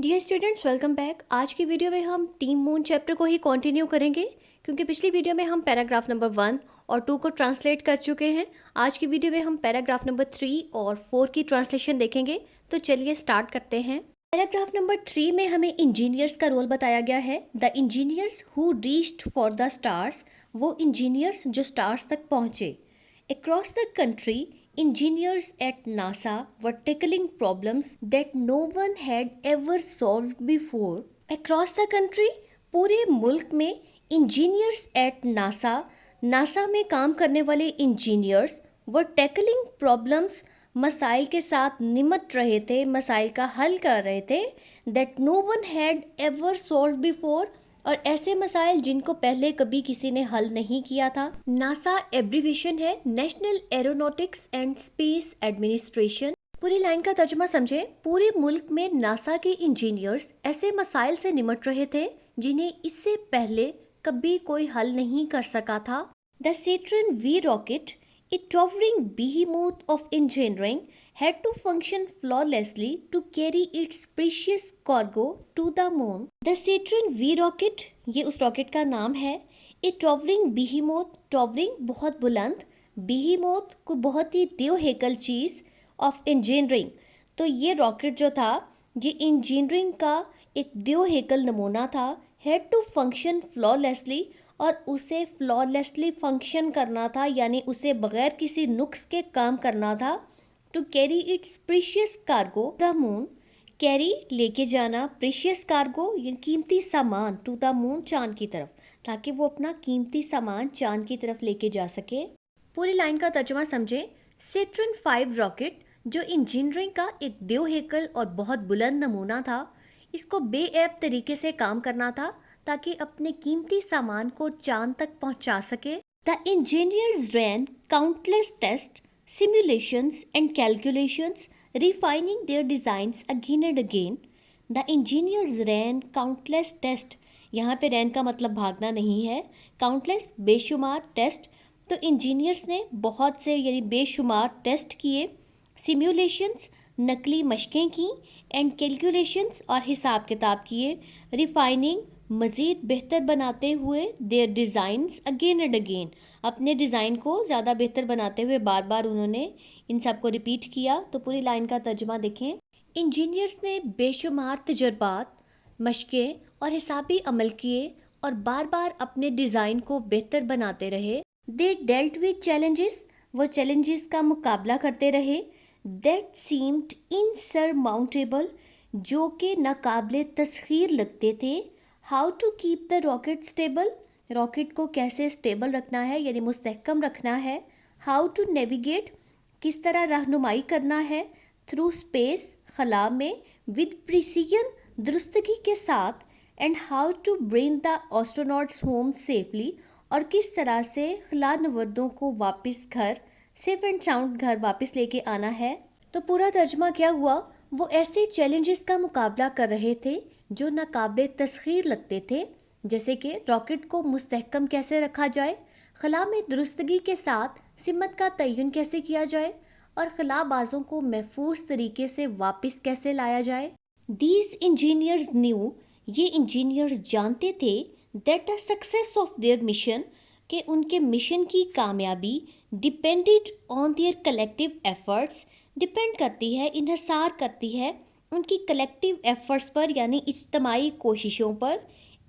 Dear students, welcome back. आज की video में हम टीम मून चैप्टर को ही कंटिन्यू करेंगे, क्योंकि पिछली वीडियो में हम पैराग्राफ नंबर 1 और 2 को ट्रांसलेट कर चुके हैं। आज की वीडियो में हम पैराग्राफ नंबर 3 और 4 की ट्रांसलेशन देखेंगे। तो चलिए स्टार्ट करते हैं। पैराग्राफ नंबर 3 में हमें इंजीनियर्स का रोल बताया गया है। The engineers who reached for the stars, वो इंजीनियर्स जो स्टार्स तक पहुँचे। Across the country, engineers at NASA were tackling problems that no one had ever solved before. Across the country, पूरे मुल्क में engineers at NASA में काम करने वाले engineers were tackling problems, मसाइल के साथ निमट रहे थे, मसाइल का हल कर रहे थे, that no one had ever solved before, और ऐसे मसाइल जिनको पहले कभी किसी ने हल नहीं किया था। नासा एब्रीविएशन है national aeronautics and space administration. पूरी लाइन का तर्जुमा समझे। पूरे मुल्क में नासा के इंजीनियर्स ऐसे मसाइल से निमट रहे थे जिन्हें इससे पहले कभी कोई हल नहीं कर सका था। The Saturn V rocket, a towering behemoth of engineering, had to function flawlessly to carry its precious cargo to the moon. The Saturn V rocket, ये उस रॉकेट का नाम है। A towering behemoth, towering बहुत बुलंद, behemoth को बहुत ही देवहेकल चीज़, of engineering, तो ये रॉकेट जो था ये इंजीनियरिंग का एक देवहेकल नमूना था। had to function flawlessly, और उसे फ्लॉलेसली फंक्शन करना था, यानी उसे बगैर किसी नुक्स के काम करना था। To carry its precious cargo the moon, carry लेके जाना, प्रीशियस कार्गो ये कीमती सामान, टू द मून चांद की तरफ, ताकि वो अपना कीमती सामान चांद की तरफ लेके जा सके। पूरी लाइन का तर्जुमा समझे। सेट्रन 5 रॉकेट जो इंजीनियरिंग का एक देवहेकल और बहुत बुलंद नमूना था, इसको बेऐब तरीके से काम करना था ताकि अपने कीमती सामान को चांद तक पहुंचा सके। The engineers ran countless test, simulations and calculations, refining their designs again and again. The engineers ran countless test, यहाँ पे रैन का मतलब भागना नहीं है, काउंटलेस बेशुमार, टेस्ट तो इंजीनियर्स ने बहुत से यानी बेशुमार टेस्ट किए, सिमुलेशंस नकली मशकें की, एंड कैलकुलेशंस और हिसाब किताब किए, रिफाइनिंग मज़ीद बेहतर बनाते हुए, their designs again and again, अपने डिज़ाइन को ज़्यादा बेहतर बनाते हुए बार बार उन्होंने इन सब को रिपीट किया। तो पूरी लाइन का तर्जुमा देखें। इंजीनियर्स ने बेशुमार तजर्बात, मशकें और हिसाबी अमल किए और बार बार अपने डिज़ाइन को बेहतर बनाते रहे। दे डेल्ट विद चैलेंजेस, वो चैलेंजेस का मुकाबला करते रहे। दैट सीम्ड इनसरमाउंटेबल, जो कि नाकाबिले तस्खीर लगते थे। How to keep the rocket stable, rocket को कैसे स्टेबल रखना है यानी मुस्तहकम रखना है। हाउ टू नेविगेट, किस तरह रहनुमाई करना है। थ्रू स्पेस, खला में, विद प्रिसीजन, दुरुस्तगी के साथ। And how to bring the astronauts home safely, और किस तरह से खला नवर्दों को वापस घर सेफ एंड साउंड घर वापस लेके आना है। तो पूरा तर्जुमा क्या हुआ, वो ऐसे चैलेंजेस का मुकाबला कर रहे थे जो नाकाबिले तस्खीर लगते थे, जैसे कि रॉकेट को मुस्तहकम कैसे रखा जाए, खला में दुरुस्तगी के साथ सिमत का तयन कैसे किया जाए, और खलाबाजों को महफूज तरीके से वापस कैसे लाया जाए। दीज इंजीनियर्स न्यू, ये इंजीनियर्स जानते थे, that the success of their mission, कि उनके मिशन की कामयाबी depended on their collective efforts, depend करती है, इन्हिसार करती है उनकी कलेक्टिव एफर्ट्स पर यानी इज्तमाई कोशिशों पर।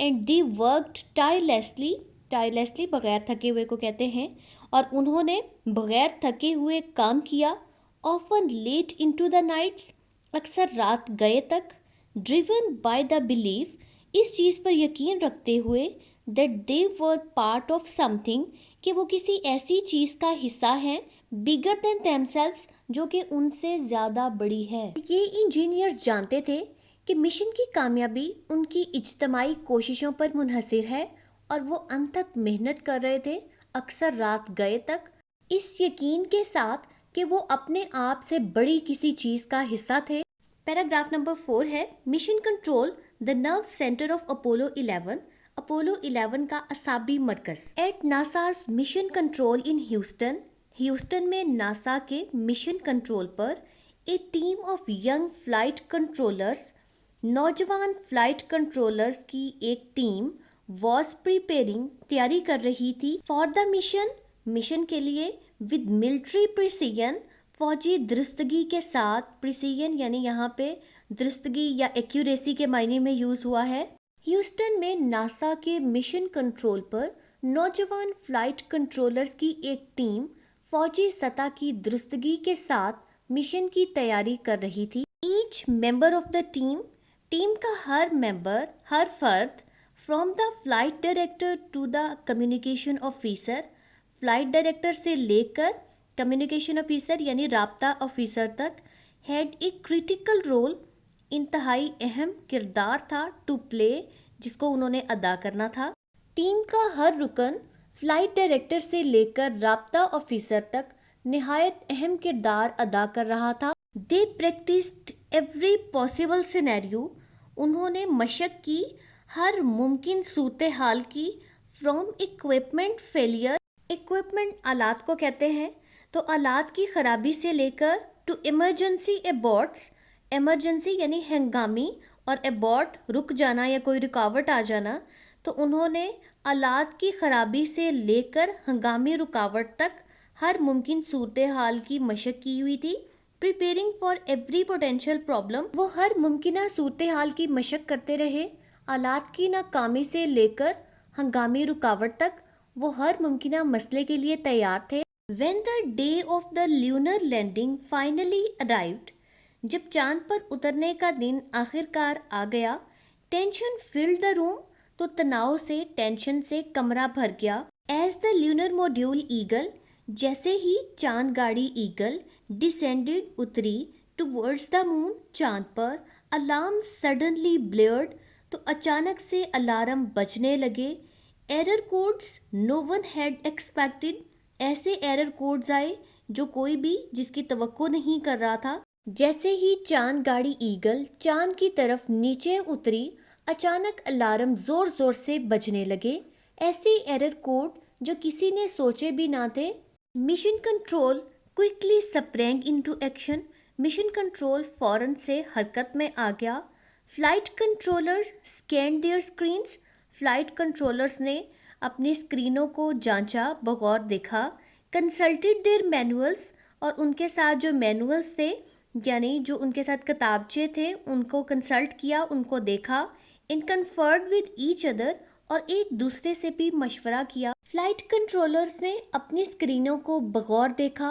And they worked tirelessly, tirelessly बग़ैर थके हुए को कहते हैं, और उन्होंने बग़ैर थके हुए काम किया। Often late into the nights, अक्सर रात गए तक। ड्रिवन बाय द बिलीफ, इस चीज़ पर यकीन रखते हुए, that they were part of something, कि वो किसी ऐसी चीज़ का हिस्सा हैं, बिगर देन देमसेल्व्स, जो कि उनसे ज़्यादा बड़ी है। ये इंजीनियर्स जानते थे कि मिशन की कामयाबी उनकी इज्तमाई कोशिशों पर मुनहसिर है, और वो अंत तक मेहनत कर रहे थे, अक्सर रात गए तक, इस यकीन के साथ कि वो अपने आप से बड़ी किसी चीज़ का हिस्सा थे। पैराग्राफ नंबर 4 है mission control, the nerve center of Apollo 11, Apollo 11 का असाबी मरकज़। At NASA's mission control in Houston, Houston में नासा के मिशन कंट्रोल पर a team of young flight controllers, नौजवान फ्लाइट कंट्रोलर्स की एक टीम वॉज प्रिपेयरिंग तैयारी कर रही थी फॉर द मिशन के लिए विद मिलिट्री प्रिसीजन, फौजी दुरुस्तगी के साथ। प्रिसीजन यानी यहाँ पे दुरुस्तगी या एक्यूरेसी के मायने में यूज हुआ है। ह्यूस्टन में नासा के मिशन कंट्रोल पर नौजवान फ्लाइट कंट्रोलर्स की एक टीम फौजी सतह की दुरुस्तगी के साथ मिशन की तैयारी कर रही थी। Each member of the team का हर फर्द from the flight director to the communication officer, flight director से लेकर कम्युनिकेशन ऑफिसर यानी राब्ता ऑफिसर तक, हैड ए क्रिटिकल रोल, इंतहाई अहम किरदार था, टू प्ले, जिसको उन्होंने अदा करना था। टीम का हर रुकन फ्लाइट डायरेक्टर से लेकर राब्ता ऑफिसर तक निहायत अहम किरदार अदा कर रहा था। दे प्रैक्टिस्ड एवरी पॉसिबल सिनेरियो, उन्होंने मशक की हर मुमकिन सूरत हाल की। फ्रॉम इक्विपमेंट फेलियर, इक्विपमेंट आलात को कहते हैं, तो आलात की खराबी से लेकर टू इमरजेंसी एबॉर्ट्स, इमरजेंसी यानी हंगामी, और एबॉर्ट रुक जाना या कोई रुकावट आ जाना, तो उन्होंने आलात की खराबी से लेकर हंगामी रुकावट तक हर मुमकिन सूरत हाल की मशक की हुई थी। Preparing for every potential problem, वो हर मुमकिन सूरत हाल की मशक करते रहे। आलात की नाकामी से लेकर हंगामी रुकावट तक वो हर मुमकिन मसले के लिए तैयार थे। When the day of the lunar landing finally arrived, जब चांद पर उतरने का दिन आखिरकार आ गया, टेंशन फिल्ड द रूम, तो तनाव से, टेंशन से कमरा भर गया। As the lunar module Eagle, जैसे ही चांद गाड़ी ईगल डिसेंडेड, उतरी, टुवर्ड्स द मून, चांद पर, अलार्म सडनली ब्लेयर्ड, तो अचानक से अलार्म बजने लगे। Error codes no one had expected, ऐसे एरर कोड्स आए जो कोई भी जिसकी तवक्को नहीं कर रहा था। जैसे ही चांद गाड़ी ईगल चांद की तरफ नीचे उतरी, अचानक अलार्म जोर जोर से बजने लगे। ऐसे एरर कोड जो किसी ने सोचे भी ना थे। Mission control quickly sprang into action, mission control फौरन से हरकत में आ गया। Flight controllers scan their screens, flight controllers ने अपनी स्क्रीनों को जांचा, बगौर देखा। कंसल्टेड देयर मैनुअल्स, और उनके साथ जो मैनुअल्स थे यानी जो उनके साथ किताबचे थे उनको कंसल्ट किया, उनको देखा। इन कन्फर्ड विद ईच अदर, और एक दूसरे से भी मशवरा किया। फ्लाइट कंट्रोलर्स ने अपनी स्क्रीनों को बगौर देखा,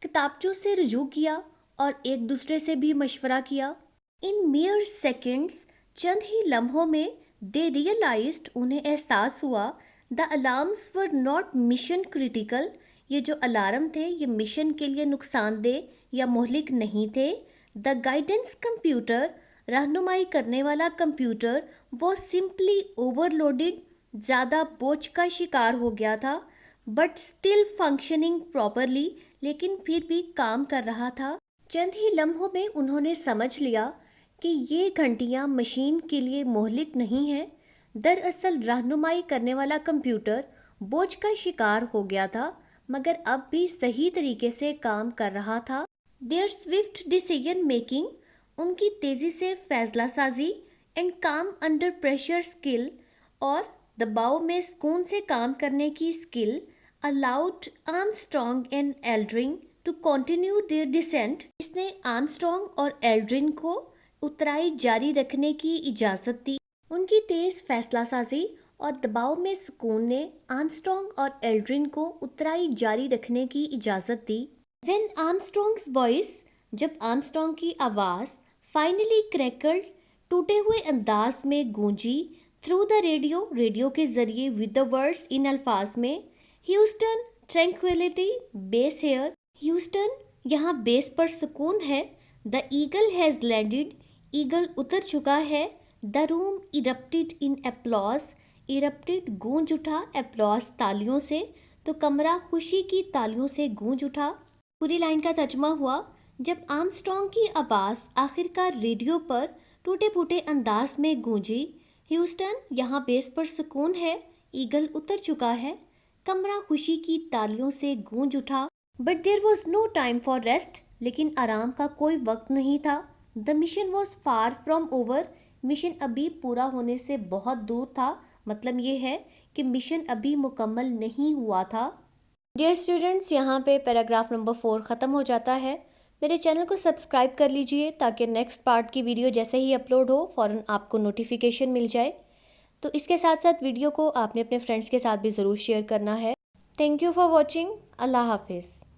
किताबचों से रुजू किया और एक दूसरे से भी मशवरा किया। इन मेयर सेकेंड्स, चंद ही लम्हों में, दे रियलाइज्ड, उन्हें एहसास हुआ, the alarms were not mission critical, ये जो अलार्म थे ये मिशन के लिए नुकसानदेह या मोहलिक नहीं थे। द गाइडेंस कंप्यूटर, रहनुमाई करने वाला कंप्यूटर, वो सिंपली ओवरलोडेड, ज़्यादा बोझ का शिकार हो गया था। बट स्टिल फंक्शनिंग प्रॉपरली, लेकिन फिर भी काम कर रहा था। चंद ही लम्हों में उन्होंने समझ लिया कि ये घंटियाँ मशीन के लिए मोहलिक नहीं है। दरअसल रहनुमाई करने वाला कंप्यूटर बोझ का शिकार हो गया था, मगर अब भी सही तरीके से काम कर रहा था। देयर स्विफ्ट डिसीजन मेकिंग, उनकी तेज़ी से फैसला साजी, एंड काम अंडर प्रेशर स्किल, और दबाव में सुकून से काम करने की skill, allowed Armstrong and Aldrin to continue their descent, इसने आर्मस्ट्रॉन्ग और एल्ड्रिन को उतराई जारी रखने की इजाज़त दी। उनकी तेज़ फैसला साजी और दबाव में सुकून ने आर्मस्ट्रॉन्ग और एल्ड्रिन को उतराई जारी रखने की इजाज़त दी। व्हेन आर्मस्ट्रॉन्ग्स वॉइस, जब आर्मस्ट्रॉन्ग की आवाज़ फाइनली क्रैकल्ड, टूटे हुए अंदाज में गूंजी, थ्रू द रेडियो, रेडियो के ज़रिए, विद द वर्ड्स, इन अल्फाज में, Houston Tranquility base here, Houston यहाँ बेस पर सुकून है। The Eagle has landed, Eagle उतर चुका है। The room erupted in applause, erupted गूंज उठा, एप्लॉज तालियों से, तो कमरा खुशी की तालियों से गूंज उठा। पूरी लाइन का तर्जमा हुआ, जब आर्मस्ट्रॉन्ग की आवाज़ आखिरकार रेडियो पर टूटे फूटे अंदाज में गूंजी, ह्यूस्टन यहाँ बेस पर सुकून है, ईगल उतर चुका है, कमरा खुशी की तालियों से गूंज उठा। But there was no time for rest, लेकिन आराम का कोई वक्त नहीं था। The mission was far from over, مشن ابھی پورا ہونے سے بہت دور تھا، مطلب یہ ہے کہ مشن ابھی مکمل نہیں ہوا تھا۔ ڈیئر اسٹوڈنٹس، یہاں پہ پیراگراف نمبر 4 ختم ہو جاتا ہے۔ میرے چینل کو سبسکرائب کر لیجئے تاکہ نیکسٹ پارٹ کی ویڈیو جیسے ہی اپلوڈ ہو فوراً آپ کو نوٹیفیکیشن مل جائے۔ تو اس کے ساتھ ساتھ ویڈیو کو آپ نے اپنے فرینڈس کے ساتھ بھی ضرور شیئر کرنا ہے۔ Thank you for watching. اللہ حافظ۔